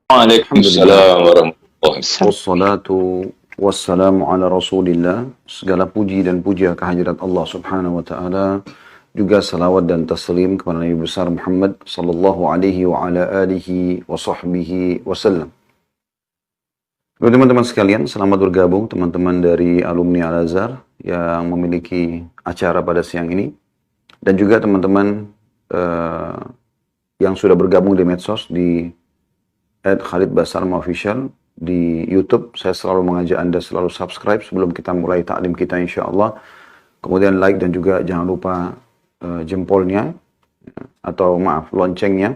Alhamdulillah, Waalaikumsalam warahmatullahi wabarakatuh. wassalatu wassalamu ala rasulillah. Segala puji dan puja kehadirat Allah subhanahu wa ta'ala. Juga salawat dan taslim kepada Nabi besar Muhammad sallallahu alaihi wa ala alihi wa sahbihi wasallam. Teman-teman sekalian, selamat bergabung teman-teman dari alumni Al-Azhar yang memiliki acara pada siang ini. Dan juga teman-teman yang sudah bergabung di medsos di @khalidbasarma_official di YouTube. Saya selalu mengajak Anda selalu subscribe sebelum kita mulai taklim kita insya Allah. Kemudian like dan juga jangan lupa jempolnya atau maaf loncengnya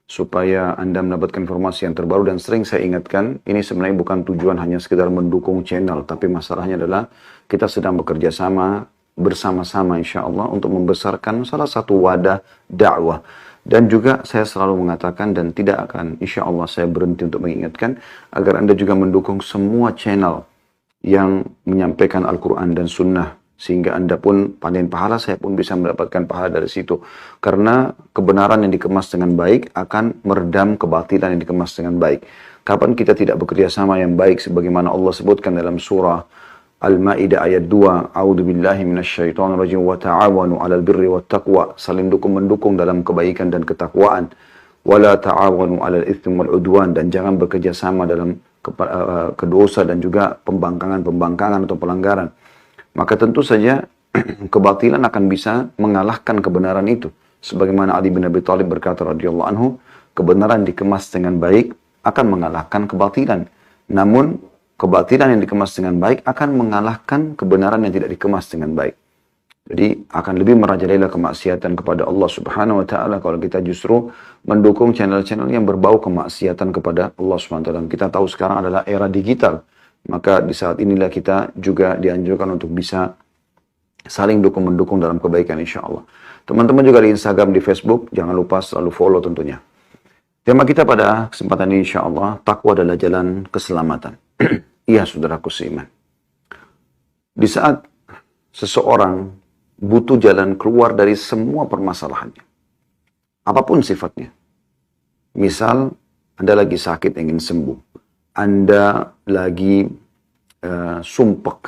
supaya Anda mendapatkan informasi yang terbaru. Dan sering saya ingatkan, ini sebenarnya bukan tujuan hanya sekedar mendukung channel, tapi masalahnya adalah kita sedang bekerja sama bersama-sama insya Allah untuk membesarkan salah satu wadah dakwah. Dan juga saya selalu mengatakan dan tidak akan insya Allah saya berhenti untuk mengingatkan agar Anda juga mendukung semua channel yang menyampaikan Al-Quran dan Sunnah. Sehingga Anda pun panen pahala, saya pun bisa mendapatkan pahala dari situ. Karena kebenaran yang dikemas dengan baik akan meredam kebatilan yang dikemas dengan baik. Kapan kita tidak bekerja sama yang baik sebagaimana Allah sebutkan dalam surah Al-Ma'idah ayat 2, A'udzu billahi minasyaitonir rajim wa ta'awanu 'alal birri wat taqwa, saling dukung-mendukung dalam kebaikan dan ketakwaan. Wala ta'awanu 'alal itsmi wal 'udwan, dan jangan bekerja sama dalam kedosa dan juga pembangkangan atau pelanggaran. Maka tentu saja kebatilan akan bisa mengalahkan kebenaran itu. Sebagaimana Ali bin Abi Thalib berkata radhiyallahu anhu, kebenaran dikemas dengan baik akan mengalahkan kebatilan. Namun kebatilan yang dikemas dengan baik akan mengalahkan kebenaran yang tidak dikemas dengan baik. Jadi akan lebih merajalela kemaksiatan kepada Allah subhanahu wa ta'ala kalau kita justru mendukung channel-channel yang berbau kemaksiatan kepada Allah subhanahu wa ta'ala. Kita tahu sekarang adalah era digital. Maka di saat inilah kita juga dianjurkan untuk bisa saling dukung-mendukung dalam kebaikan insya Allah. Teman-teman juga di Instagram, di Facebook, jangan lupa selalu follow tentunya. Tema kita pada kesempatan ini insya Allah, takwa adalah jalan keselamatan. Iya saudaraku seiman. Di saat seseorang butuh jalan keluar dari semua permasalahannya, apapun sifatnya. Misal, Anda lagi sakit ingin sembuh. Anda lagi sumpek,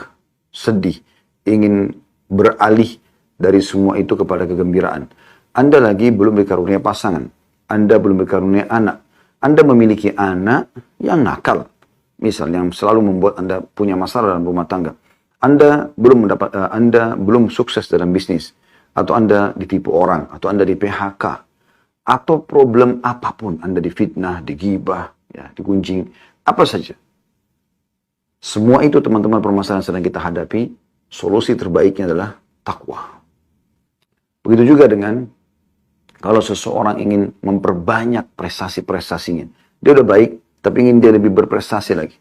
sedih, ingin beralih dari semua itu kepada kegembiraan. Anda lagi belum dikaruniai pasangan. Anda belum dikaruniai anak. Anda memiliki anak yang nakal. Misalnya yang selalu membuat Anda punya masalah dalam rumah tangga. Anda belum sukses dalam bisnis. Atau Anda ditipu orang. Atau Anda di PHK. Atau problem apapun. Anda difitnah, digibah, ya, digunjing. Apa saja. Semua itu teman-teman permasalahan yang sedang kita hadapi, solusi terbaiknya adalah takwa. Begitu juga dengan kalau seseorang ingin memperbanyak prestasi-prestasinya. Dia udah baik, tapi ingin dia lebih berprestasi lagi.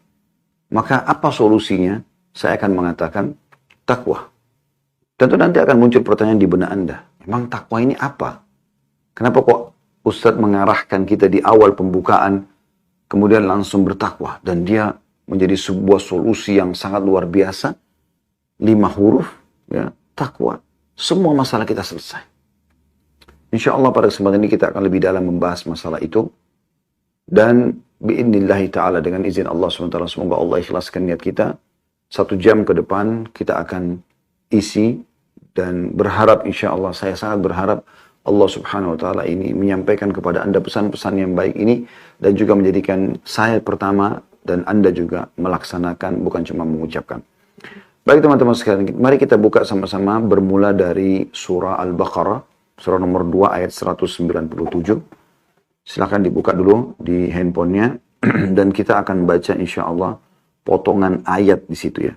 Maka apa solusinya? Saya akan mengatakan takwa. Tentu nanti akan muncul pertanyaan di benak Anda. Memang takwa ini apa? Kenapa kok Ustadz mengarahkan kita di awal pembukaan kemudian langsung bertakwa, dan dia menjadi sebuah solusi yang sangat luar biasa. 5 huruf, ya, takwa. Semua masalah kita selesai. Insya Allah pada kesempatan ini kita akan lebih dalam membahas masalah itu. Dan bi'idnillahi ta'ala dengan izin Allah SWT, semoga Allah ikhlaskan niat kita. 1 jam ke depan kita akan isi dan berharap insya Allah, saya sangat berharap Allah subhanahu wa ta'ala ini menyampaikan kepada Anda pesan-pesan yang baik ini dan juga menjadikan saya pertama dan Anda juga melaksanakan, bukan cuma mengucapkan. Baik teman-teman sekalian, mari kita buka sama-sama bermula dari surah Al-Baqarah, surah nomor 2 ayat 197. Silahkan dibuka dulu di handphonenya dan kita akan baca insya Allah potongan ayat di situ ya.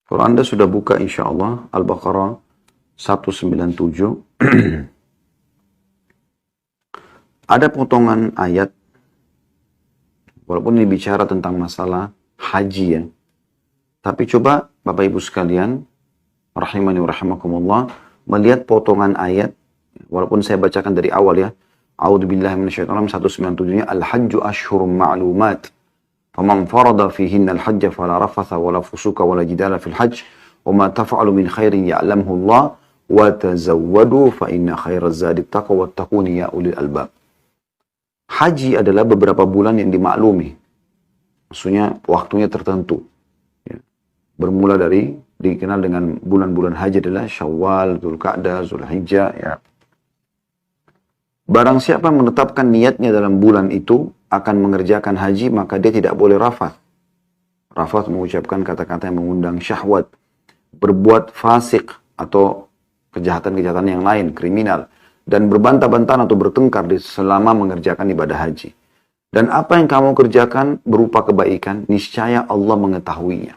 Kalau Anda sudah buka insya Allah Al-Baqarah 197 ada potongan ayat, walaupun ini bicara tentang masalah haji ya, tapi coba Bapak Ibu sekalian rahimani wa rahimakumullah melihat potongan ayat, walaupun saya bacakan dari awal ya. A'udzubillahi minasyaitonir rajim. 197-nya al-hajju ashhurum ma'lumat faman farada fihinna al-hajja fala rafatha wala fusuka wala jidala fil hajj wa ma taf'alu min khairin ya'lamhu Allah wa tazawwadu fa inna khairaz zadi taqwa wattaquni ya ulil albab. haji adalah beberapa bulan yang dimaklumi. Maksudnya waktunya tertentu. Ya. Bermula dari, dikenal dengan bulan-bulan haji adalah Syawal, Dzulqa'dah, Dzulhijjah. Ya. Barang siapa menetapkan niatnya dalam bulan itu akan mengerjakan haji, maka dia tidak boleh rafath. Rafath mengucapkan kata-kata yang mengundang syahwat, berbuat fasik atau kejahatan-kejahatan yang lain, kriminal, dan berbantah-bantahan atau bertengkar selama mengerjakan ibadah haji. Dan apa yang kamu kerjakan berupa kebaikan, niscaya Allah mengetahuinya.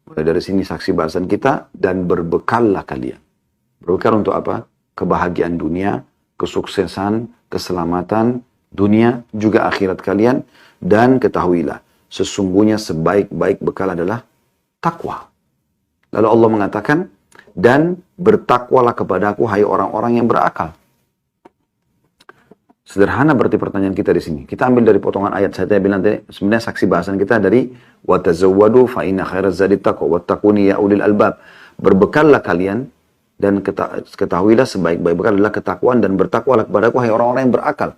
Mulai dari sini saksi bahasan kita, dan berbekallah kalian. Berbekal untuk apa? Kebahagiaan dunia, kesuksesan, keselamatan dunia, juga akhirat kalian. Dan ketahuilah, sesungguhnya sebaik-baik bekal adalah takwa. Lalu Allah mengatakan, dan bertakwalah kepadaku, hai orang-orang yang berakal. Sederhana berarti pertanyaan kita di sini. Kita ambil dari potongan ayat saya bilang tadi, sebenarnya saksi bahasan kita dari watazawwadu fa inna khairaz zadi taqwa wattaquni ya ulil albab. Berbekallah kalian dan ketahuilah sebaik-baik bekal adalah ketakwaan, dan bertakwalah kepadaku hai orang-orang yang berakal.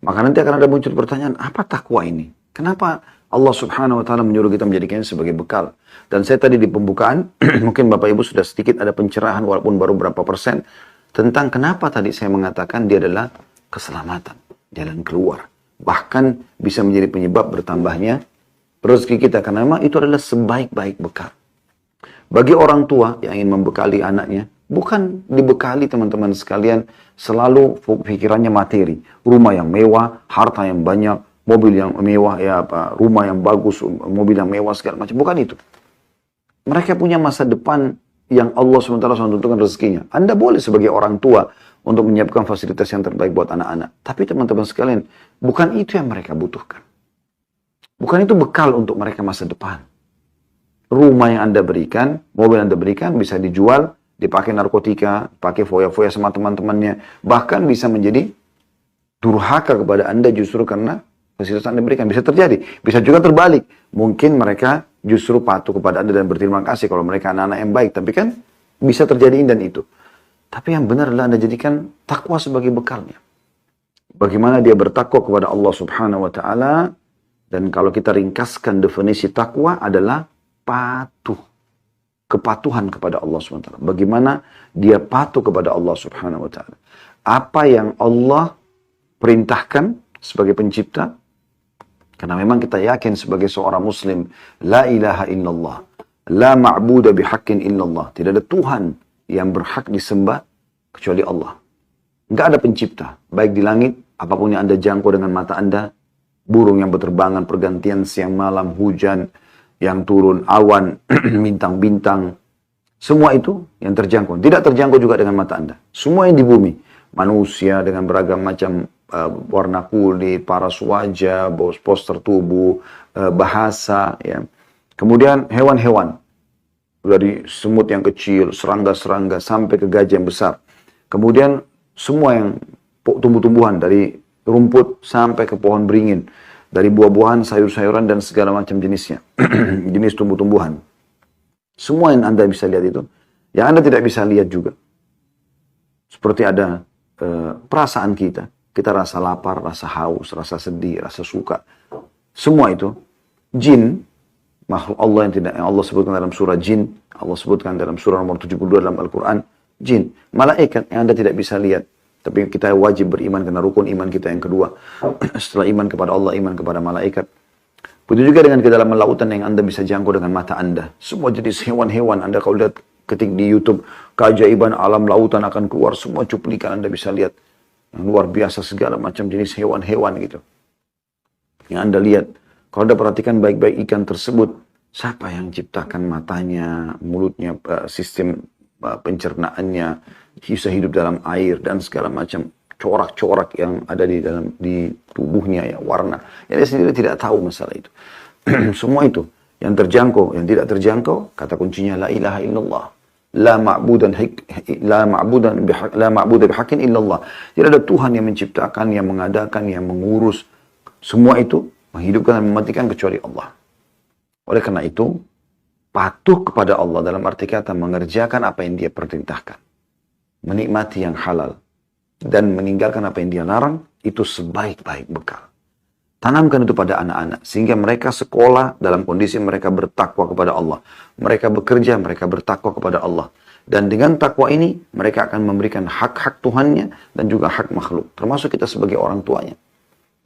Maka nanti akan ada muncul pertanyaan, apa takwa ini? Kenapa Allah Subhanahu wa taala menyuruh kita menjadikannya sebagai bekal? Dan saya tadi di pembukaan mungkin Bapak Ibu sudah sedikit ada pencerahan walaupun baru berapa persen tentang kenapa tadi saya mengatakan dia adalah keselamatan, jalan keluar. Bahkan bisa menjadi penyebab bertambahnya rezeki kita, karena memang itu adalah sebaik-baik bekal. Bagi orang tua yang ingin membekali anaknya, bukan dibekali teman-teman sekalian selalu pikirannya materi, rumah yang mewah, harta yang banyak, mobil yang mewah, ya apa, rumah yang bagus, mobil yang mewah segala macam. Bukan itu. Mereka punya masa depan yang Allah SWT tentukan rezekinya. Anda boleh sebagai orang tua untuk menyiapkan fasilitas yang terbaik buat anak-anak. Tapi teman-teman sekalian, bukan itu yang mereka butuhkan. Bukan itu bekal untuk mereka masa depan. Rumah yang Anda berikan, mobil yang Anda berikan bisa dijual, dipakai narkotika, pakai foya-foya sama teman-temannya. Bahkan bisa menjadi durhaka kepada Anda justru karena fasilitas Anda berikan. Bisa terjadi. Bisa juga terbalik. Mungkin mereka justru patuh kepada Anda dan berterima kasih kalau mereka anak-anak yang baik. Tapi kan bisa terjadi ini dan itu. Tapi yang benar adalah Anda jadikan takwa sebagai bekalnya. Bagaimana dia bertakwa kepada Allah Subhanahu wa taala, dan kalau kita ringkaskan definisi takwa adalah patuh. Kepatuhan kepada Allah Subhanahu wa taala. Bagaimana dia patuh kepada Allah Subhanahu wa taala. Apa yang Allah perintahkan sebagai pencipta, karena memang kita yakin sebagai seorang muslim, la ilaha illallah, la ma'buda bihaqqin illallah. Tidak ada Tuhan yang berhak disembah kecuali Allah. Enggak ada pencipta, baik di langit, apapun yang Anda jangkau dengan mata Anda, burung yang berterbangan pergantian siang malam, hujan yang turun, awan, bintang-bintang, semua itu yang terjangkau. Tidak terjangkau juga dengan mata Anda. Semua yang di bumi, manusia dengan beragam macam warna kulit, paras wajah, poster tubuh, bahasa, ya. Kemudian hewan-hewan, dari semut yang kecil, serangga-serangga, sampai ke gajah yang besar. Kemudian semua yang tumbuh-tumbuhan, dari rumput sampai ke pohon beringin, dari buah-buahan, sayur-sayuran, dan segala macam jenisnya. Jenis tumbuh-tumbuhan. Semua yang Anda bisa lihat itu, yang Anda tidak bisa lihat juga. Seperti ada perasaan kita. Kita rasa lapar, rasa haus, rasa sedih, rasa suka. Semua itu, jin, makhluk Allah yang Allah sebutkan dalam surah jin, Allah sebutkan dalam surah nomor 72 dalam Al-Quran, jin, malaikat yang Anda tidak bisa lihat, tapi kita wajib beriman karena rukun iman kita yang kedua. Setelah iman kepada Allah, iman kepada malaikat. Begitu juga dengan kedalaman lautan yang Anda bisa jangkau dengan mata Anda. Semua jenis hewan-hewan, Anda kalau lihat ketik di YouTube, keajaiban alam lautan akan keluar, semua cuplikan Anda bisa lihat. Yang luar biasa segala macam jenis hewan-hewan gitu. Yang Anda lihat. Kalau Anda perhatikan baik-baik ikan tersebut, siapa yang ciptakan matanya, mulutnya, sistem pencernaannya, bisa hidup dalam air dan segala macam corak-corak yang ada di tubuhnya, ya, warna. Yang dia sendiri tidak tahu masalah itu. Semua itu yang terjangkau, yang tidak terjangkau, kata kuncinya la ilaha illallah. La ma'budan bihaqqin illallah. Tidak ada Tuhan yang menciptakan, yang mengadakan, yang mengurus semua itu, menghidupkan dan mematikan kecuali Allah. Oleh karena itu, patuh kepada Allah dalam arti kata mengerjakan apa yang Dia perintahkan. Menikmati yang halal. dan meninggalkan apa yang dia larang, itu sebaik-baik bekal. Tanamkan itu pada anak-anak, sehingga mereka sekolah dalam kondisi mereka bertakwa kepada Allah. Mereka bekerja, mereka bertakwa kepada Allah. Dan dengan takwa ini, mereka akan memberikan hak-hak Tuhannya dan juga hak makhluk. Termasuk kita sebagai orang tuanya.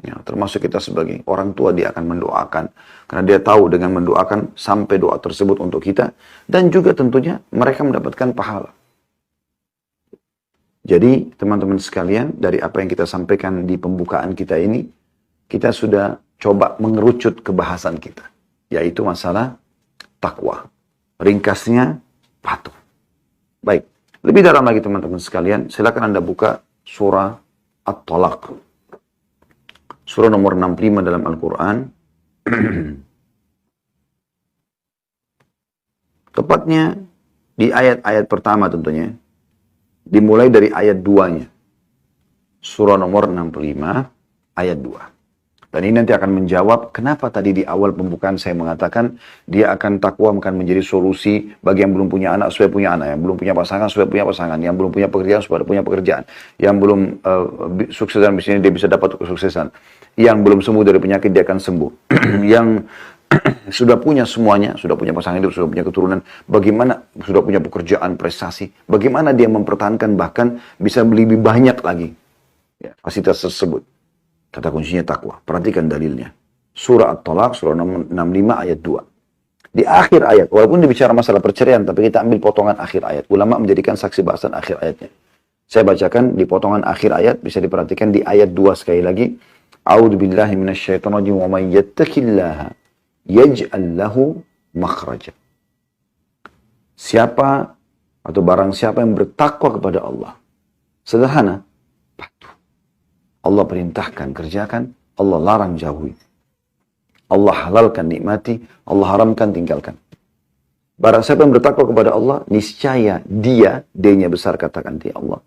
Ya, termasuk kita sebagai orang tua, dia akan mendoakan. Karena dia tahu dengan mendoakan sampai doa tersebut untuk kita. Dan juga tentunya mereka mendapatkan pahala. Jadi teman-teman sekalian, dari apa yang kita sampaikan di pembukaan kita ini, kita sudah coba mengerucut ke bahasan kita. Yaitu masalah takwa. Ringkasnya, patuh. Baik, lebih dalam lagi teman-teman sekalian, silakan Anda buka surah At-Talaq. Surah nomor 65 dalam Al-Quran. Tepatnya di ayat-ayat pertama tentunya. Dimulai dari ayat 2-nya. Surah nomor 65, ayat 2. Dan ini nanti akan menjawab kenapa tadi di awal pembukaan saya mengatakan dia akan takwa akan menjadi solusi bagi yang belum punya anak supaya punya anak, yang belum punya pasangan supaya punya pasangan, yang belum punya pekerjaan supaya punya pekerjaan, yang belum sukses dalam bisnis dia bisa dapat kesuksesan, yang belum sembuh dari penyakit dia akan sembuh, yang sudah punya semuanya, sudah punya pasangan hidup, sudah punya keturunan, bagaimana sudah punya pekerjaan, prestasi, bagaimana dia mempertahankan bahkan bisa lebih banyak lagi ya, fasilitas tersebut. Kata kuncinya takwa. Perhatikan dalilnya. Surah At-Talaq, surah 65 ayat 2. Di akhir ayat, walaupun dibicara masalah perceraian, tapi kita ambil potongan akhir ayat. Ulama menjadikan saksi bahasan akhir ayatnya. Saya bacakan di potongan akhir ayat, bisa diperhatikan di ayat 2 sekali lagi. A'udzu billahi minasyaitonir rajim wa may yattaqillaha yaj'al lahu makhraja. Siapa atau barang siapa yang bertakwa kepada Allah. Sederhana, patuh. Allah perintahkan, kerjakan. Allah larang, jauhi. Allah halalkan, nikmati. Allah haramkan, tinggalkan. Barang siapa yang bertakwa kepada Allah, niscaya dia, D-nya besar katakan dia Allah.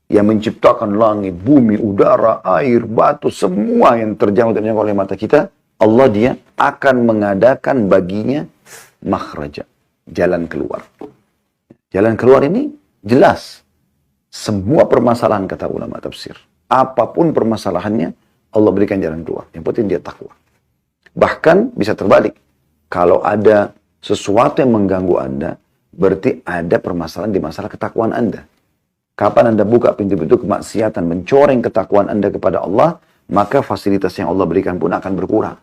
Yang menciptakan langit, bumi, udara, air, batu, semua yang terjangkau oleh mata kita. Allah dia akan mengadakan baginya makhraja. Jalan keluar. Jalan keluar ini jelas. Semua permasalahan kata ulama tafsir. Apapun permasalahannya, Allah berikan jalan keluar. Yang penting dia takwa. Bahkan bisa terbalik. Kalau ada sesuatu yang mengganggu Anda, berarti ada permasalahan di masalah ketakwaan Anda. Kapan Anda buka pintu-pintu kemaksiatan, mencoreng ketakwaan Anda kepada Allah, maka fasilitas yang Allah berikan pun akan berkurang.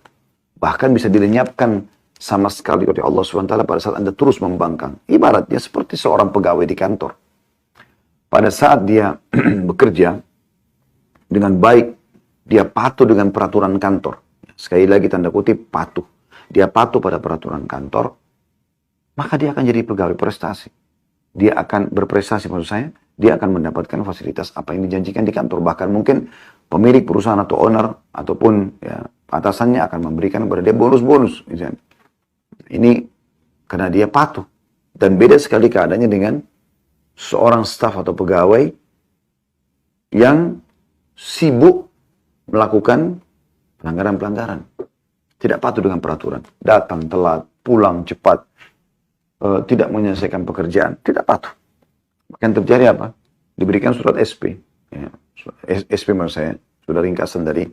Bahkan bisa dilenyapkan sama sekali oleh Allah SWT pada saat Anda terus membangkang. Ibaratnya seperti seorang pegawai di kantor. Pada saat dia bekerja, dengan baik, dia patuh dengan peraturan kantor. Sekali lagi tanda kutip, patuh. Dia patuh pada peraturan kantor, maka dia akan jadi pegawai prestasi. Dia akan berprestasi maksud saya, dia akan mendapatkan fasilitas apa yang dijanjikan di kantor. Bahkan mungkin pemilik perusahaan atau owner, ataupun ya, atasannya akan memberikan kepada dia bonus-bonus. Misalnya. Ini karena dia patuh. Dan beda sekali keadaannya dengan seorang staf atau pegawai yang sibuk melakukan pelanggaran-pelanggaran. Tidak patuh dengan peraturan. Datang telat, pulang cepat, tidak menyelesaikan pekerjaan. Tidak patuh. Bahkan terjadi apa? Diberikan surat SP. Ya, SP maksud saya, sudah ringkasan dari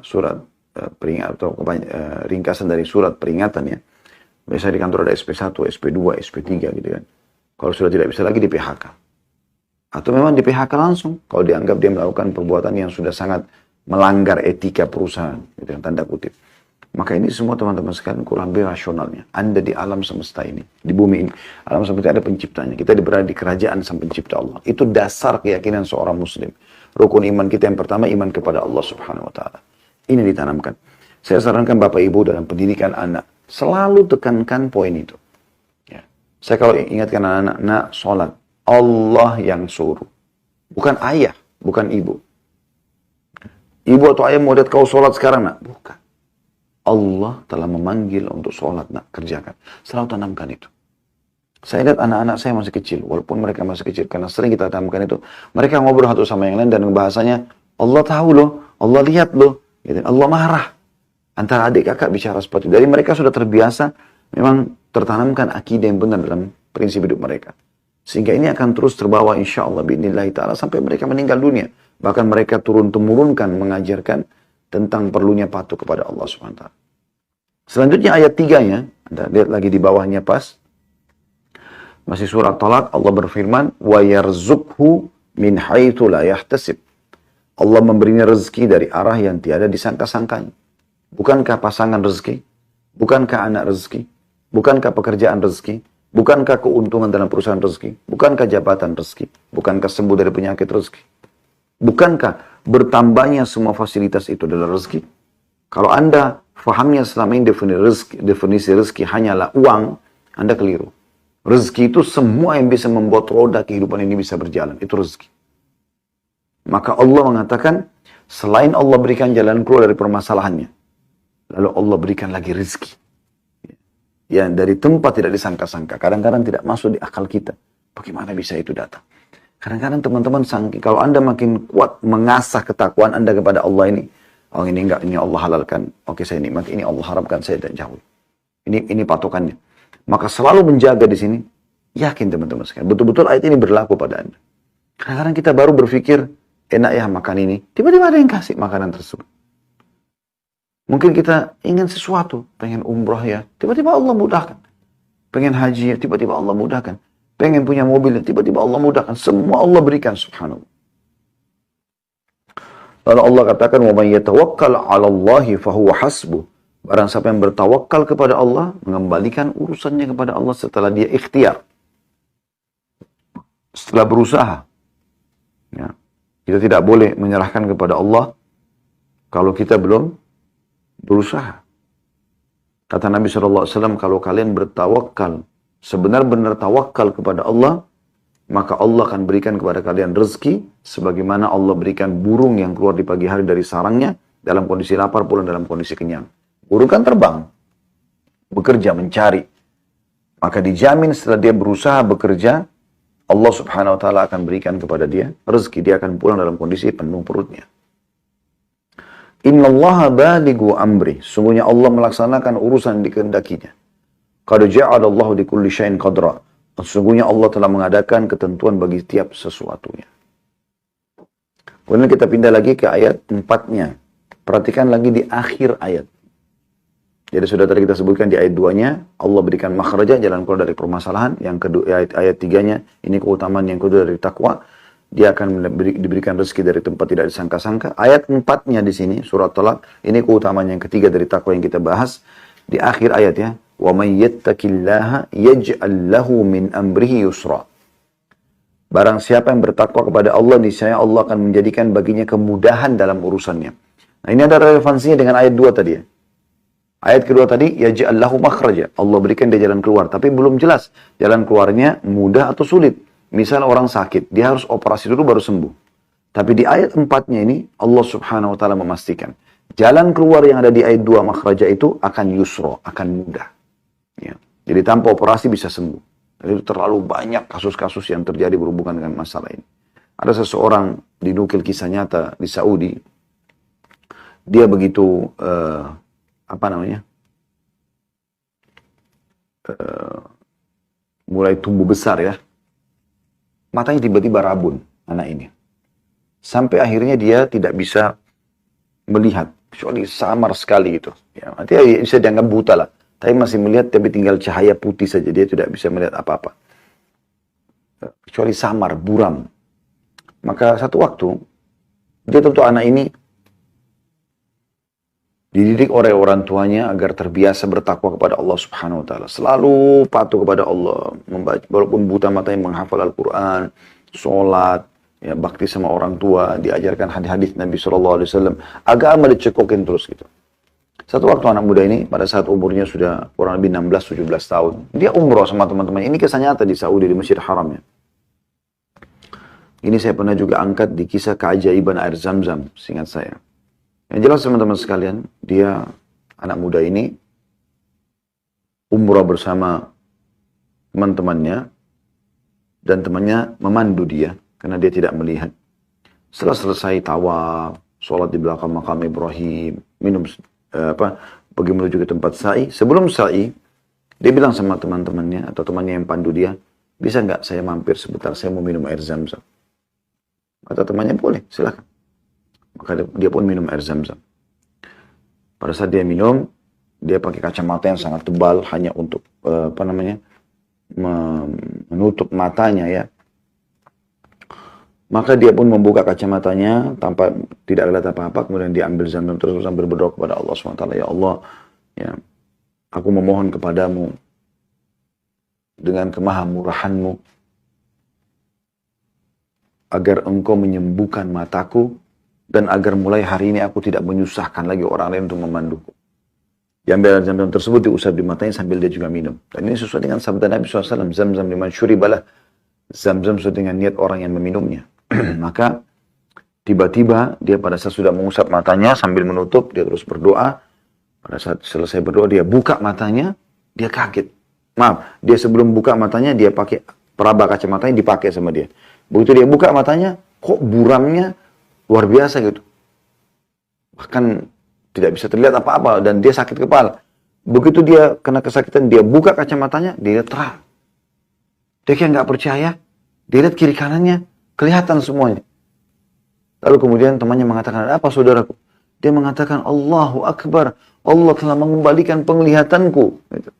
surat peringatan atau ringkasan dari surat peringatan ya. Biasanya di kantor ada SP1, SP2, SP3 gitu kan. Kalau sudah tidak bisa lagi di PHK. Atau memang di PHK langsung, kalau dianggap dia melakukan perbuatan yang sudah sangat melanggar etika perusahaan, gitu yang tanda kutip. Maka ini semua teman-teman sekalian kurang lebih rasionalnya. Anda di alam semesta ini, di bumi ini, alam semesta ada penciptanya. Kita berada di kerajaan sang pencipta Allah. Itu dasar keyakinan seorang muslim. Rukun iman kita yang pertama, iman kepada Allah subhanahu wa ta'ala. Ini ditanamkan. Saya sarankan Bapak Ibu dalam pendidikan anak, selalu tekankan poin itu. Ya. Saya kalau ingatkan anak-anak, nak sholat. Allah yang suruh. Bukan ayah, bukan ibu. Ibu atau ayah mau lihat kau sholat sekarang, nak? Bukan. Allah telah memanggil untuk sholat, nak. Kerjakan. Selalu tanamkan itu. Saya lihat anak-anak saya masih kecil. Walaupun mereka masih kecil. Karena sering kita tanamkan itu. Mereka ngobrol satu sama yang lain. Dan bahasanya, Allah tahu loh. Allah lihat loh. Gitu. Allah marah. Antara adik kakak bicara seperti itu. Dari mereka sudah terbiasa. Memang tertanamkan akidah yang benar dalam prinsip hidup mereka. Sehingga ini akan terus terbawa insya Allah bi'idnillahi ta'ala sampai mereka meninggal dunia. Bahkan mereka turun-temurunkan mengajarkan tentang perlunya patuh kepada Allah SWT. Selanjutnya ayat 3-nya, Anda lihat lagi di bawahnya pas. Masih surat Talak, Allah berfirman, وَيَرْزُقْهُ مِنْ حَيْثُ لَا يَحْتَسِبْ. Allah memberinya rezeki dari arah yang tiada disangka-sangkanya. Bukankah pasangan rezeki? Bukankah anak rezeki? Bukankah pekerjaan rezeki? Bukankah keuntungan dalam perusahaan rezeki? Bukankah jabatan rezeki? Bukankah sembuh dari penyakit rezeki? Bukankah bertambahnya semua fasilitas itu adalah rezeki? Kalau Anda fahamnya selama ini definisi rezeki hanyalah uang, Anda keliru. Rezeki itu semua yang bisa membuat roda kehidupan ini bisa berjalan. Itu rezeki. Maka Allah mengatakan, selain Allah berikan jalan keluar dari permasalahannya, lalu Allah berikan lagi rezeki. Yang dari tempat tidak disangka-sangka. Kadang-kadang tidak masuk di akal kita. Bagaimana bisa itu datang? Kadang-kadang teman-teman, kalau Anda makin kuat mengasah ketakwaan Anda kepada Allah ini, oh ini enggak, ini Allah halalkan. Oke, saya nikmati, ini Allah haramkan, saya dan jauh. Ini patokannya. Maka selalu menjaga di sini. Yakin teman-teman sekalian. Betul-betul ayat ini berlaku pada Anda. Kadang-kadang kita baru berpikir, enak ya makan ini. Tiba-tiba ada yang kasih makanan tersebut. Mungkin kita ingin sesuatu, pengen umroh ya, tiba-tiba Allah mudahkan. Pengen haji ya, tiba-tiba Allah mudahkan. Pengen punya mobil ya, tiba-tiba Allah mudahkan. Semua Allah berikan, subhanallah. Lalu Allah katakan, وَمَنْ يَتَوَكَّلْ عَلَى اللَّهِ فَهُوَ حَسْبُهُ. Barang siapa yang bertawakal kepada Allah, mengembalikan urusannya kepada Allah setelah dia ikhtiar. Setelah berusaha. Ya. Kita tidak boleh menyerahkan kepada Allah kalau kita belum berusaha. Kata Nabi SAW, kalau kalian bertawakal, sebenar-benar tawakal kepada Allah, maka Allah akan berikan kepada kalian rezeki, sebagaimana Allah berikan burung yang keluar di pagi hari dari sarangnya, dalam kondisi lapar, pulang dalam kondisi kenyang. Burung kan terbang, bekerja, mencari. Maka dijamin setelah dia berusaha bekerja, Allah Subhanahu Wa Taala akan berikan kepada dia rezeki, dia akan pulang dalam kondisi penuh perutnya. Innallaha balighu amri. Sungguhnya Allah melaksanakan urusan yang dikehendakinya. Qad ja'alallahu likulli syai'in qadra. Sungguhnya Allah telah mengadakan ketentuan bagi tiap sesuatunya. Kemudian kita pindah lagi ke ayat 4-nya. Perhatikan lagi di akhir ayat. Jadi sudah tadi kita sebutkan di ayat 2-nya, Allah berikan makhraja, jalan keluar dari permasalahan. Yang kedua, ayat 3-nya, ini keutamaan yang kedua dari takwa. Dia akan diberikan rezeki dari tempat tidak disangka-sangka. Ayat 4-nya di sini, surat Talak, ini keutamaan yang ketiga dari takwa yang kita bahas. Di akhir ayat ya, وَمَنْ يَتَّكِ اللَّهَ يَجْعَلْ لَهُ مِنْ أَمْرِهِ يُسْرًا. Barang siapa yang bertakwa kepada Allah, niscaya Allah akan menjadikan baginya kemudahan dalam urusannya. Nah ini ada relevansinya dengan ayat 2 tadi ya. Ayat kedua tadi, يَجْعَلْ لَهُ مَخْرَجًا. Allah berikan dia jalan keluar, tapi belum jelas jalan keluarnya mudah atau sulit. Misal orang sakit, dia harus operasi dulu baru sembuh. Tapi di ayat 4-nya ini, Allah Subhanahu Wa Taala memastikan jalan keluar yang ada di ayat 2 makhraja itu akan yusro, akan mudah. Ya. Jadi tanpa operasi bisa sembuh. Dan itu terlalu banyak kasus-kasus yang terjadi berhubungan dengan masalah ini. Ada seseorang dinukil kisah nyata di Saudi. Dia begitu mulai tumbuh besar ya. Matanya tiba-tiba rabun anak ini. Sampai akhirnya dia tidak bisa melihat. Kecuali samar sekali gitu. Ya, artinya bisa dianggap buta lah. Tapi masih melihat, tapi tinggal cahaya putih saja. Dia tidak bisa melihat apa-apa. Kecuali samar, buram. Maka satu waktu, dia tentu anak ini dididik oleh orang tuanya agar terbiasa bertakwa kepada Allah Subhanahu Wa Taala. Selalu patuh kepada Allah, membaca, walaupun buta matanya menghafal Al-Quran, sholat, ya, bakti sama orang tua, diajarkan hadis-hadis Nabi SAW. Agama dicekokin terus gitu. Satu waktu anak muda ini, pada saat umurnya sudah kurang lebih 16-17 tahun, dia umroh sama teman-teman. Ini kisah nyata di Saudi, di Masjid Haramnya. Ini saya pernah juga angkat di kisah keajaiban air Zam-Zam, seingat saya. Yang jelas teman-teman sekalian, dia anak muda ini umrah bersama teman-temannya dan temannya memandu dia karena dia tidak melihat. Setelah selesai tawaf, sholat di belakang makam Ibrahim, minum pergi menuju ke tempat sa'i. Sebelum sa'i, dia bilang sama teman-temannya atau temannya yang pandu dia, bisa nggak saya mampir sebentar, saya mau minum air Zam-Zam. Kata temannya, boleh, silakan. Maka dia pun minum air Zam-Zam. Pada saat dia minum, dia pakai kacamata yang sangat tebal hanya untuk menutup matanya ya. Maka dia pun membuka kacamatanya tanpa tidak lihat apa-apa, kemudian dia ambil Zam-Zam terus sambil berdoa kepada Allah SWT. Ya Allah, ya, aku memohon kepadamu dengan kemahamurahan-Mu agar Engkau menyembuhkan mataku dan agar mulai hari ini aku tidak menyusahkan lagi orang lain untuk memanduku. Diambil Zam-Zam tersebut, diusap di matanya sambil dia juga minum. Dan ini sesuai dengan sabda Nabi SAW, Zam-Zam liman syuribalah. Zam-Zam sesuai dengan niat orang yang meminumnya. Maka tiba-tiba dia pada saat sudah mengusap matanya sambil menutup, dia terus berdoa. Pada saat selesai berdoa, dia buka matanya, dia kaget. Maaf, dia sebelum buka matanya, dia pakai peraba kacamata yang dipakai sama dia. Begitu dia buka matanya, kok buramnya luar biasa gitu. Bahkan tidak bisa terlihat apa-apa dan dia sakit kepala. Begitu dia kena kesakitan, dia buka kacamatanya, dia lihat terang. Dia kayak nggak percaya, dia lihat kiri kanannya, kelihatan semuanya. Lalu kemudian temannya mengatakan, ada apa saudaraku? Dia mengatakan, Allahu Akbar, Allah telah mengembalikan penglihatanku. Gitu.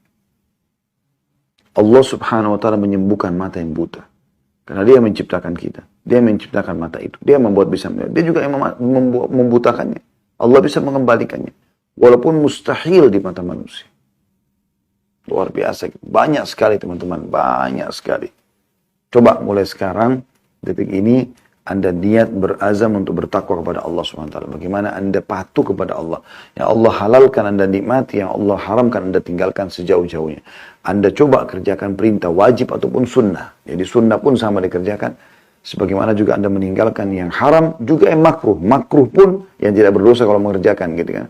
Allah Subhanahu Wa Taala menyembuhkan mata yang buta. Karena dia menciptakan kita. Dia menciptakan mata itu. Dia membuat bisa melihat. Dia juga yang membutakannya. Allah bisa mengembalikannya. Walaupun mustahil di mata manusia. Luar biasa. Banyak sekali teman-teman. Banyak sekali. Coba mulai sekarang, detik ini, Anda niat berazam untuk bertakwa kepada Allah SWT. Bagaimana Anda patuh kepada Allah. Yang Allah halalkan Anda nikmati, yang Allah haramkan Anda tinggalkan sejauh-jauhnya. Anda coba kerjakan perintah wajib ataupun sunnah. Jadi sunnah pun sama dikerjakan. Sebagaimana juga Anda meninggalkan yang haram, juga yang makruh. Makruh pun yang tidak berdosa kalau mengerjakan gitu kan.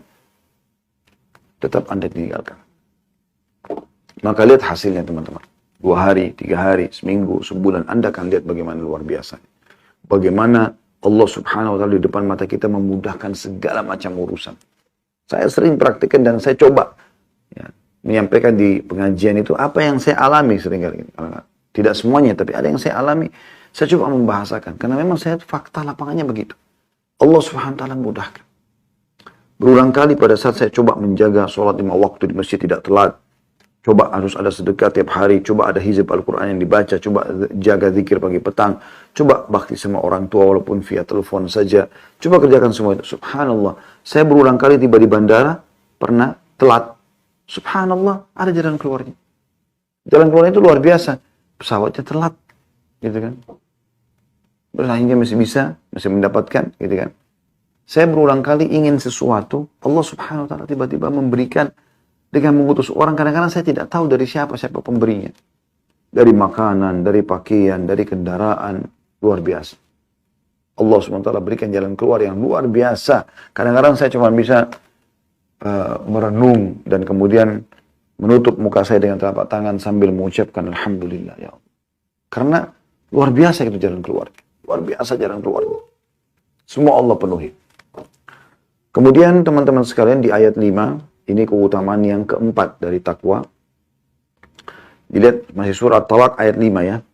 Tetap Anda tinggalkan. Maka lihat hasilnya teman-teman. 2 hari, 3 hari, seminggu, sebulan, Anda akan lihat bagaimana luar biasa. Bagaimana Allah Subhanahu Wa Taala di depan mata kita memudahkan segala macam urusan. Saya sering praktikkan dan saya coba ya, menyampaikan di pengajian itu apa yang saya alami seringkali. Tidak semuanya, tapi ada yang saya alami. Saya coba membahasakan. Karena memang saya fakta lapangannya begitu. Allah Subhanahu Wa Taala mudahkan. Berulang kali pada saat saya coba menjaga sholat 5 waktu di masjid tidak telat. Coba harus ada sedekah tiap hari. Coba ada hizib Al-Quran yang dibaca. Coba jaga zikir pagi petang. Coba bakti sama orang tua walaupun via telepon saja. Coba kerjakan semua itu. Subhanallah. Saya berulang kali tiba di bandara. Pernah telat. Subhanallah. Ada jalan keluarnya. Jalan keluarnya itu luar biasa. Pesawatnya telat. Gitu kan. Bersaingnya masih bisa. Masih mendapatkan. Gitu kan. Saya berulang kali ingin sesuatu. Allah Subhanahu Wa Taala tiba-tiba memberikan. Dengan mengutus orang, kadang-kadang saya tidak tahu dari siapa pemberinya. Dari makanan, dari pakaian, dari kendaraan. Luar biasa. Allah SWT berikan jalan keluar yang luar biasa. Kadang-kadang saya cuma bisa merenung dan kemudian menutup muka saya dengan telapak tangan sambil mengucapkan Alhamdulillah ya Allah. Karena luar biasa itu jalan keluar. Luar biasa jalan keluar. Semua Allah penuhi. Kemudian teman-teman sekalian di ayat 5, ini keutamaan yang keempat dari takwa. Dilihat masih surat Talak ayat 5 ya.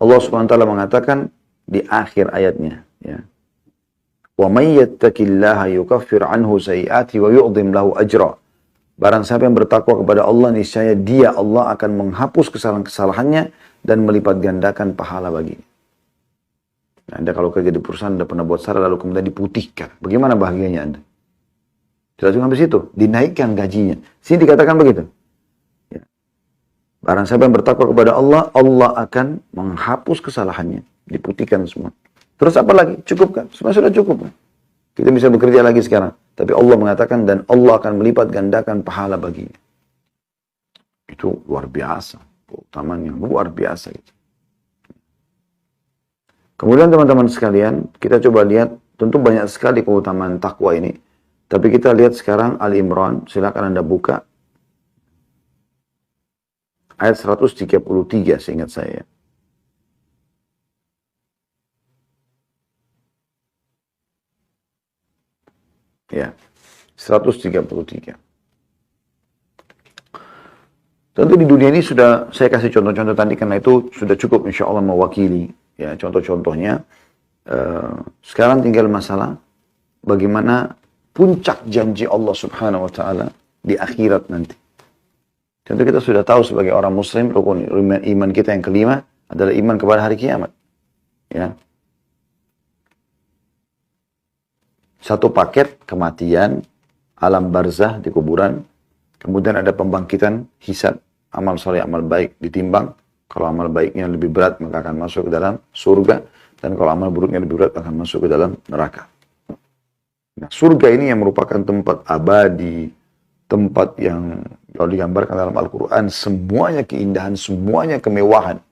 Allah SWT mengatakan di akhir ayatnya. Ya. وَمَنْ يَتَّقِ اللَّهَ يُكَفِّرْ عَنْهُ سَيِّئَاتِهِ وَيُعْظِمْ لَهُ أَجْرًا. Barang siapa yang bertakwa kepada Allah, niscaya dia Allah akan menghapus kesalahan-kesalahannya dan melipat gandakan pahala baginya. Nah, Anda kalau kerja di perusahaan, Anda pernah buat salah lalu kemudian diputihkan. Bagaimana bahagianya Anda? Tidak cuma sampai situ, dinaikkan gajinya. Sini dikatakan begitu. Ya. Barang siapa yang bertakwa kepada Allah, Allah akan menghapus kesalahannya. Diputihkan semua. Terus apa lagi? Cukup kan? Semua sudah cukup kan? Kita bisa bekerja lagi sekarang. Tapi Allah mengatakan, dan Allah akan melipat gandakan pahala baginya. Itu luar biasa. Keutamaan yang luar biasa. Gitu. Kemudian teman-teman sekalian, kita coba lihat, tentu banyak sekali keutamaan takwa ini. Tapi kita lihat sekarang Ali Imran, silakan Anda buka. Ayat 133 seingat saya. Ya, 133. Tentu di dunia ini sudah saya kasih contoh-contoh tadi karena itu sudah cukup insya Allah mewakili ya contoh-contohnya. Sekarang tinggal masalah bagaimana puncak janji Allah Subhanahu Wa Taala di akhirat nanti. Tentu kita sudah tahu sebagai orang Muslim rukun iman kita yang kelima adalah iman kepada hari kiamat. Ya, satu paket kematian, alam barzah di kuburan, kemudian ada pembangkitan, hisab, amal soleh, amal baik ditimbang. Kalau amal baiknya lebih berat maka akan masuk ke dalam surga, dan kalau amal buruknya lebih berat akan masuk ke dalam neraka. Nah, surga ini yang merupakan tempat abadi, tempat yang kalau digambarkan dalam Al-Quran semuanya keindahan, semuanya kemewahan.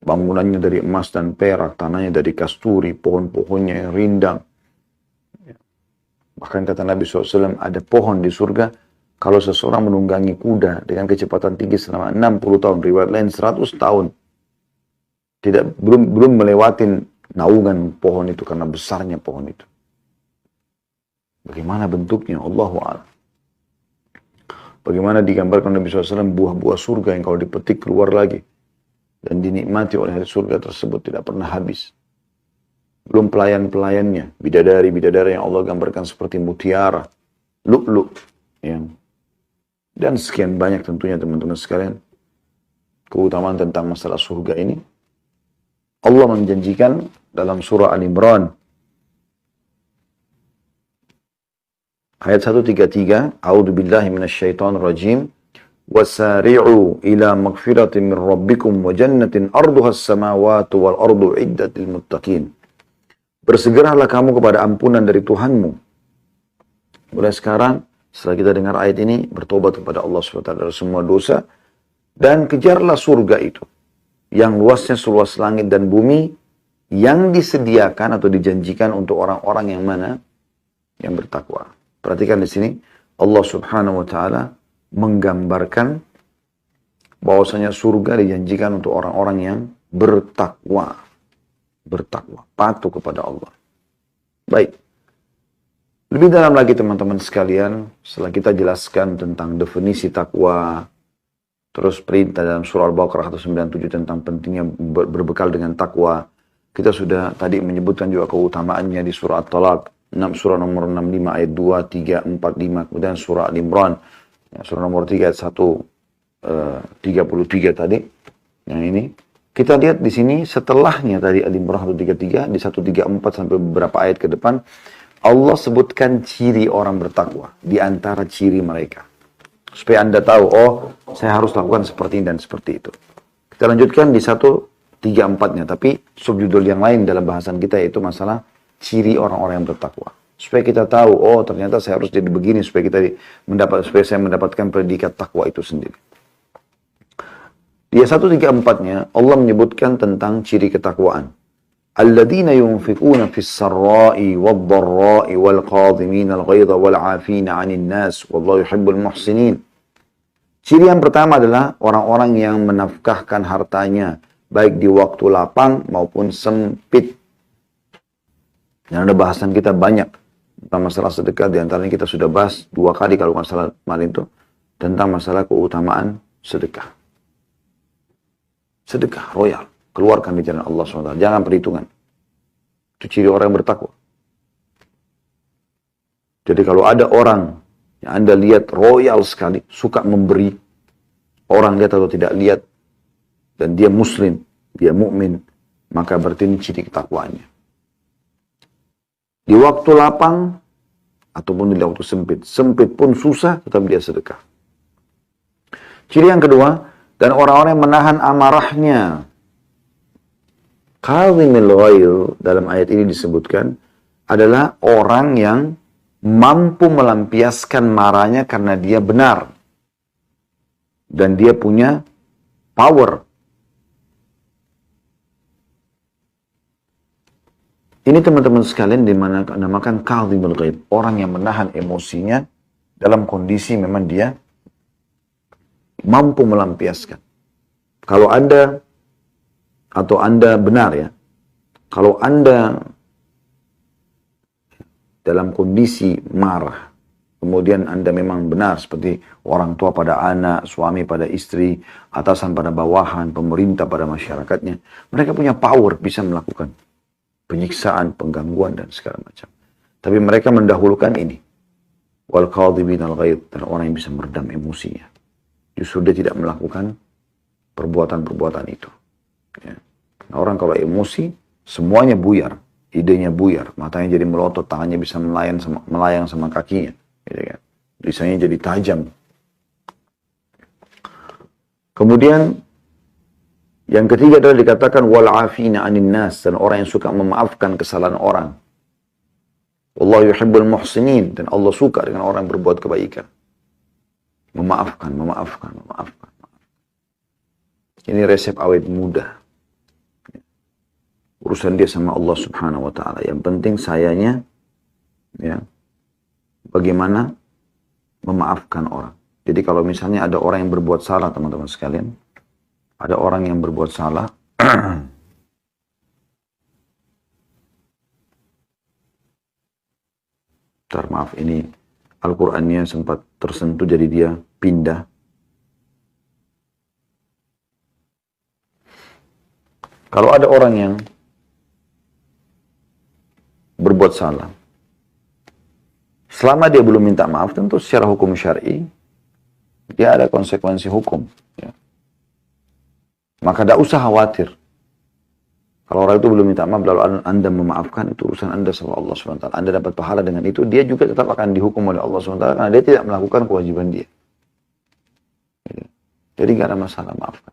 Bangunannya dari emas dan perak, tanahnya dari kasturi, pohon-pohonnya yang rindang. Bahkan kata Nabi SAW, ada pohon di surga, kalau seseorang menunggangi kuda dengan kecepatan tinggi selama 60 tahun, riwayat lain 100 tahun, belum melewatin naungan pohon itu karena besarnya pohon itu. Bagaimana bentuknya? Allahu a'lam. Bagaimana digambarkan Nabi SAW buah-buah surga yang kalau dipetik keluar lagi dan dinikmati oleh ahli surga tersebut tidak pernah habis. Belum pelayan-pelayannya, bidadari-bidadari yang Allah gambarkan seperti mutiara, lu'lu', ya. Dan sekian banyak tentunya teman-teman sekalian keutamaan tentang masalah surga ini. Allah menjanjikan dalam surah Al-Imran ayat 133, A'udzu billahi minasyaitonir rajim. Wasari'u ila magfiratin min rabbikum wa jannatin arduhas samawati wal ardu iddatil muttaqin. Bersegeralah kamu kepada ampunan dari Tuhanmu. Mulai sekarang, setelah kita dengar ayat ini, bertobat kepada Allah SWT dari semua dosa, dan kejarlah surga itu, yang luasnya seluas langit dan bumi, yang disediakan atau dijanjikan untuk orang-orang yang mana? Yang bertakwa. Perhatikan di sini, Allah Subhanahu Wa Taala menggambarkan bahwasanya surga dijanjikan untuk orang-orang yang bertakwa. Bertakwa, patuh kepada Allah. Baik. Lebih dalam lagi teman-teman sekalian, setelah kita jelaskan tentang definisi takwa, terus perintah dalam surah Al-Baqarah 197 tentang pentingnya berbekal dengan takwa, kita sudah tadi menyebutkan juga keutamaannya di surah At-Talaq, surah nomor 65 ayat 2, 3, 4, 5, kemudian surah Al-Imran, surah nomor 3 ayat 1, 33 tadi, yang ini. Kita lihat di sini setelahnya tadi Al-Imran 133, di 134 sampai beberapa ayat ke depan, Allah sebutkan ciri orang bertakwa di antara ciri mereka. Supaya Anda tahu, oh saya harus lakukan seperti ini dan seperti itu. Kita lanjutkan di 134-nya, tapi subjudul yang lain dalam bahasan kita yaitu masalah ciri orang-orang yang bertakwa. Supaya kita tahu, oh ternyata saya harus jadi begini supaya supaya saya mendapatkan predikat takwa itu sendiri. Di 134-nya Allah menyebutkan tentang ciri ketakwaan. Alladzina yunfikuna fis sarra'i wad dharra'i wal qadhimina al ghaidha wal 'afina 'anil nas wallahu yuhibbul muhsinin. Ciri yang pertama adalah orang-orang yang menafkahkan hartanya baik di waktu lapang maupun sempit. Dan ada bahasan kita banyak tentang masalah sedekah, di antaranya kita sudah bahas 2 kali kalau nggak salah kemarin itu tentang masalah keutamaan sedekah. Sedekah royal. Keluarkan di jalan Allah SWT. Jangan perhitungan. Itu ciri orang yang bertakwa. Jadi kalau ada orang yang Anda lihat royal sekali, suka memberi, orang lihat atau tidak lihat, dan dia muslim, dia mukmin, maka berarti ini ciri ketakwaannya. Di waktu lapang, ataupun di waktu sempit. Sempit pun susah, tetap dia sedekah. Ciri yang kedua, dan orang-orang yang menahan amarahnya. Qadhimil ghaidh dalam ayat ini disebutkan adalah orang yang mampu melampiaskan marahnya karena dia benar. Dan dia punya power. Ini teman-teman sekalian dinamakan qadhimul ghaidh. Orang yang menahan emosinya dalam kondisi memang dia mampu melampiaskan. Kalau Anda benar ya, kalau Anda dalam kondisi marah, kemudian Anda memang benar seperti orang tua pada anak, suami pada istri, atasan pada bawahan, pemerintah pada masyarakatnya. Mereka punya power bisa melakukan penyiksaan, penggangguan, dan segala macam. Tapi mereka mendahulukan ini. Wal qadhimin al-ghaidh, dan orang yang bisa meredam emosinya. Justru dia tidak melakukan perbuatan-perbuatan itu. Ya. Nah, orang kalau emosi, semuanya buyar. Idenya buyar, matanya jadi melotot, tangannya bisa melayang sama kakinya. Gitu kan. Lisannya jadi tajam. Kemudian, yang ketiga adalah dikatakan wal'afina anin nas, dan orang yang suka memaafkan kesalahan orang. Wallahu yuhibbul muhsinin, dan Allah suka dengan orang yang berbuat kebaikan. Memaafkan. Ini resep awet muda. Urusan dia sama Allah Subhanahu wa taala. Yang penting sayanya ya, bagaimana memaafkan orang. Jadi kalau misalnya ada orang yang berbuat salah, teman-teman sekalian, ada orang yang berbuat salah, maaf, ini Al-Qur'annya sempat tersentuh jadi dia pindah. Kalau ada orang yang berbuat salah, selama dia belum minta maaf, tentu secara hukum syar'i dia ada konsekuensi hukum. Ya. Maka tidak usah khawatir. Kalau orang itu belum minta maaf, lalu Anda memaafkan, itu urusan Anda sama Allah SWT. Anda dapat pahala dengan itu, dia juga tetap akan dihukum oleh Allah SWT karena dia tidak melakukan kewajiban dia. Jadi nggak ada masalah, maafkan.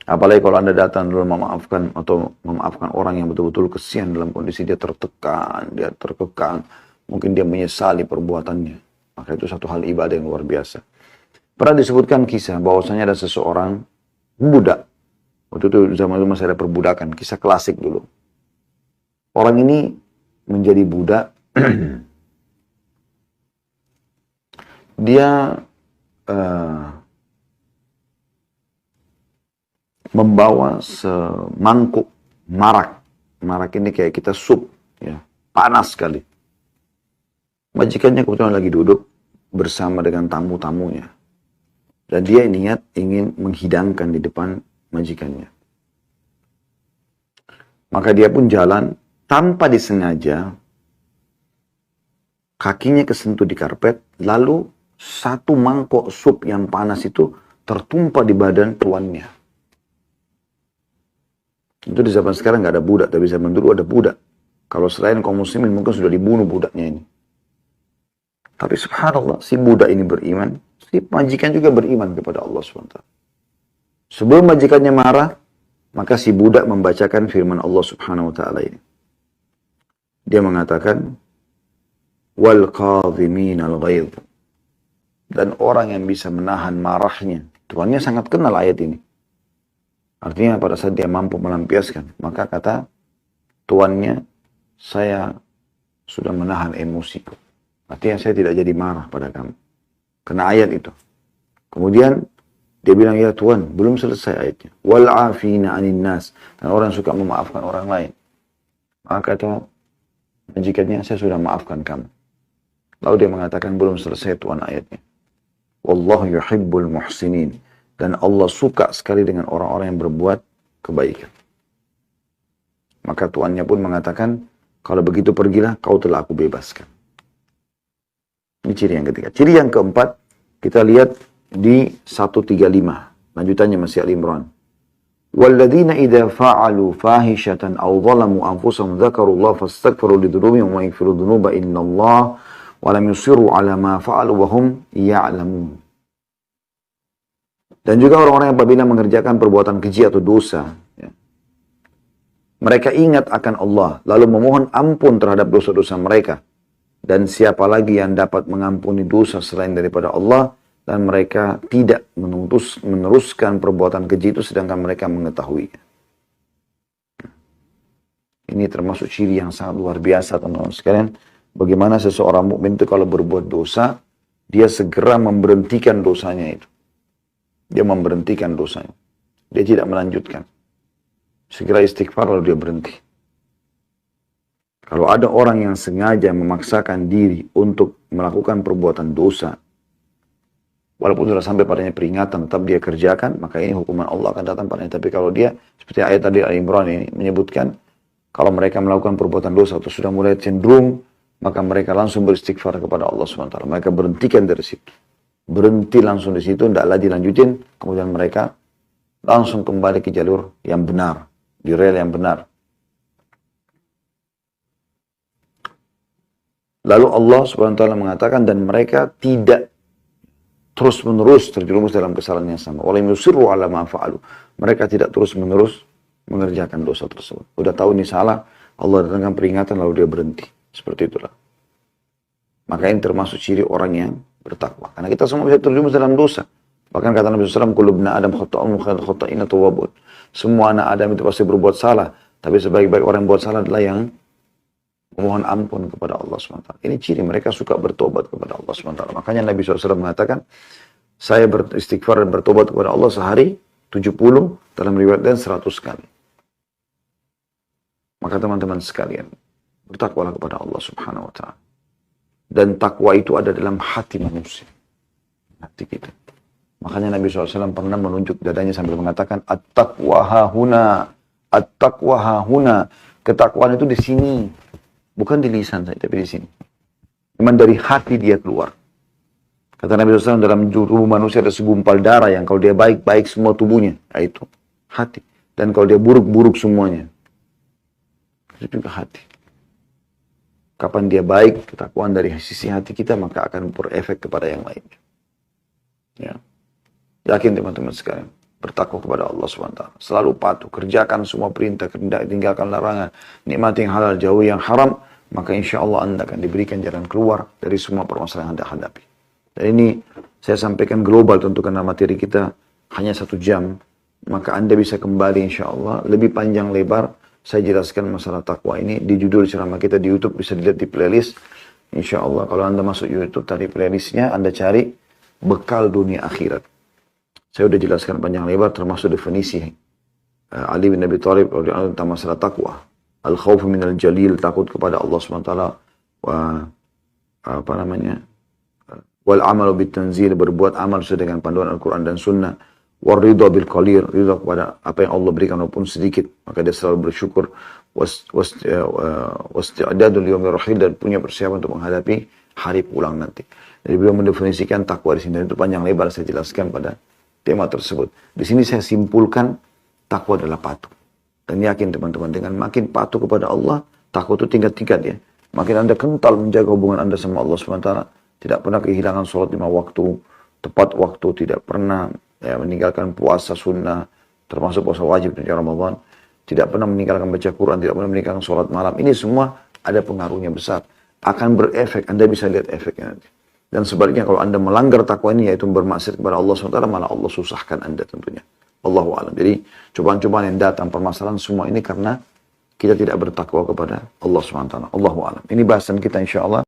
Apalagi kalau Anda datang lalu memaafkan atau memaafkan orang yang betul-betul kesian dalam kondisi dia tertekan, dia terkekang, mungkin dia menyesali perbuatannya. Maka itu satu hal ibadah yang luar biasa. Pernah disebutkan kisah bahwasanya ada seseorang budak. Waktu itu zaman dulu masih ada perbudakan, kisah klasik dulu. Orang ini menjadi budak. Dia membawa semangkuk marak. Marak ini kayak kita sup, ya, panas sekali. Majikannya kebetulan lagi duduk bersama dengan tamu-tamunya. Dan dia niat ingin menghidangkan di depan majikannya. Maka dia pun jalan tanpa disengaja. Kakinya kesentuh di karpet, lalu satu mangkok sup yang panas itu tertumpah di badan tuannya. Itu di zaman sekarang nggak ada budak, tapi zaman dulu ada budak. Kalau selain kaum muslimin mungkin sudah dibunuh budaknya ini. Tapi subhanallah, si budak ini beriman, si majikan juga beriman kepada Allah SWT. Sebelum majikannya marah, maka si budak membacakan firman Allah Subhanahu wa taala ini. Dia mengatakan, wal qadhimin al-ghaidh, dan orang yang bisa menahan marahnya. Tuannya sangat kenal ayat ini. Artinya pada saat dia mampu melampiaskan, maka kata tuannya, saya sudah menahan emosiku. Artinya saya tidak jadi marah pada kamu. Kena ayat itu. Kemudian dia bilang, ya Tuhan, belum selesai ayatnya. Wal'afina anin nas, dan orang suka memaafkan orang lain. Maka kata majikannya, saya sudah maafkan kamu. Lalu dia mengatakan, belum selesai Tuhan ayatnya. Wallahu yuhibbul muhsinin. Dan Allah suka sekali dengan orang-orang yang berbuat kebaikan. Maka tuannya pun mengatakan, kalau begitu pergilah, kau telah aku bebaskan. Ini ciri yang ketiga. Ciri yang keempat, kita lihat di 135. Lanjutannya masih Al-Imran. وَالَّذِينَ إِذَا فَعَلُوا فَاحِشَةً أَوْ ظَلَمُوا أَنفُسَهُمْ ذَكَرُوا اللَّهَ فَاسْتَغْفَرُوا لِذُنُوبِهِمْ وَمَن يَغْفِرُ الذُّنُوبَ إِلَّا اللَّهُ وَلَمْ يُصِرُّوا عَلَى مَا فَعَلُوا وَهُمْ يَعْلَمُونَ. Dan juga orang-orang yang apabila mengerjakan perbuatan keji atau dosa, ya, mereka ingat akan Allah, lalu memohon ampun terhadap dosa-dosa mereka. Dan siapa lagi yang dapat mengampuni dosa selain daripada Allah, dan mereka tidak meneruskan perbuatan keji itu sedangkan mereka mengetahuinya. Ini termasuk ciri yang sangat luar biasa, teman-teman sekalian. Bagaimana seseorang mukmin itu kalau berbuat dosa, dia segera memberhentikan dosanya itu. Dia memberhentikan dosanya. Dia tidak melanjutkan. Segera istighfar lalu dia berhenti. Kalau ada orang yang sengaja memaksakan diri untuk melakukan perbuatan dosa, walaupun sudah sampai padanya peringatan, tetap dia kerjakan, maka ini hukuman Allah akan datang padanya. Tapi kalau dia, seperti ayat tadi Al-Imran ini menyebutkan, kalau mereka melakukan perbuatan dosa atau sudah mulai cenderung, maka mereka langsung beristighfar kepada Allah SWT. Mereka berhentikan dari situ. Berhenti langsung di situ, tidaklah dilanjutin, kemudian mereka langsung kembali ke jalur yang benar, di rel yang benar. Lalu Allah SWT mengatakan, dan mereka tidak terus-menerus terjerumus dalam kesalahan yang sama. Walam yusirru ala ma fa'alu. Mereka tidak terus-menerus mengerjakan dosa tersebut. Udah tahu ini salah, Allah datangkan peringatan lalu dia berhenti. Seperti itulah. Maka ini termasuk ciri orang yang bertakwa. Karena kita semua bisa terjerumus dalam dosa. Bahkan kata Nabi SAW, kullu ibna Adam khata'un khata'ina tawwabun. Semua anak Adam itu pasti berbuat salah. Tapi sebaik-baik orang yang buat salah adalah yang memohon ampun kepada Allah SWT. Ini ciri mereka suka bertobat kepada Allah SWT. Makanya Nabi SAW mengatakan, saya beristighfar dan bertobat kepada Allah sehari 70, dalam riwayat dan 100 kali. Maka teman-teman sekalian, bertakwalah kepada Allah Subhanahu wa Ta'ala. Dan takwa itu ada dalam hati manusia. Hati kita. Makanya Nabi SAW pernah menunjuk dadanya sambil mengatakan, At-taqwa hahuna, at-taqwa hahuna. Ketakwaan itu di sini. Bukan di lisan saja, tapi di sini. Memang dari hati dia keluar. Kata Nabi SAW, dalam tubuh manusia ada segumpal darah yang kalau dia baik, baik semua tubuhnya. Itu hati. Dan kalau dia buruk, buruk semuanya. Itu juga hati. Kapan dia baik, ketakwaan dari sisi hati kita, maka akan berefek kepada yang lainnya. Ya. Yakin teman-teman sekalian. Bertakwa kepada Allah SWT. Selalu patuh. Kerjakan semua perintah. Tinggalkan larangan. Nikmati yang halal. Jauhi yang haram. Maka insya Allah Anda akan diberikan jalan keluar dari semua permasalahan yang Anda hadapi. Dan ini saya sampaikan global tentu karena materi kita hanya 1 jam. Maka Anda bisa kembali insya Allah. Lebih panjang lebar. Saya jelaskan masalah takwa ini. Di judul ceramah kita di YouTube bisa dilihat di playlist. Insya Allah kalau Anda masuk YouTube tadi playlistnya. Anda cari bekal dunia akhirat. Saya sudah jelaskan panjang lebar termasuk definisi Ali bin Abi Thalib tentang masalah takwa. Al-khawfu minal jalil, takut kepada Allah SWT. Wal amalu bit tanzil, berbuat amal sesuai dengan panduan Al-Quran dan Sunnah. Wal ridha bil qalir, ridha kepada apa yang Allah berikan walaupun sedikit. Maka dia selalu bersyukur. Wasti'adadul yawmir rahil, dan punya persiapan untuk menghadapi hari pulang nanti. Jadi beliau mendefinisikan takwa di sini. Dan itu panjang lebar saya jelaskan pada tema tersebut. Di sini saya simpulkan takwa adalah patuh. Dan yakin teman-teman, dengan makin patuh kepada Allah, takwa itu tingkat-tingkat ya. Makin Anda kental menjaga hubungan Anda sama Allah SWT, tidak pernah kehilangan sholat 5 waktu, tepat waktu, tidak pernah meninggalkan puasa sunnah, termasuk puasa wajib di Ramadan, tidak pernah meninggalkan baca Quran, tidak pernah meninggalkan sholat malam. Ini semua ada pengaruhnya besar. Akan berefek, Anda bisa lihat efeknya nanti. Dan sebaliknya kalau Anda melanggar takwa ini, yaitu bermaksiat kepada Allah SWT, malah Allah susahkan Anda tentunya. Allahu a'lam. Jadi cobaan-cobaan yang datang, permasalahan semua ini karena kita tidak bertakwa kepada Allah SWT. Allahu a'lam. Ini bahasan kita insya Allah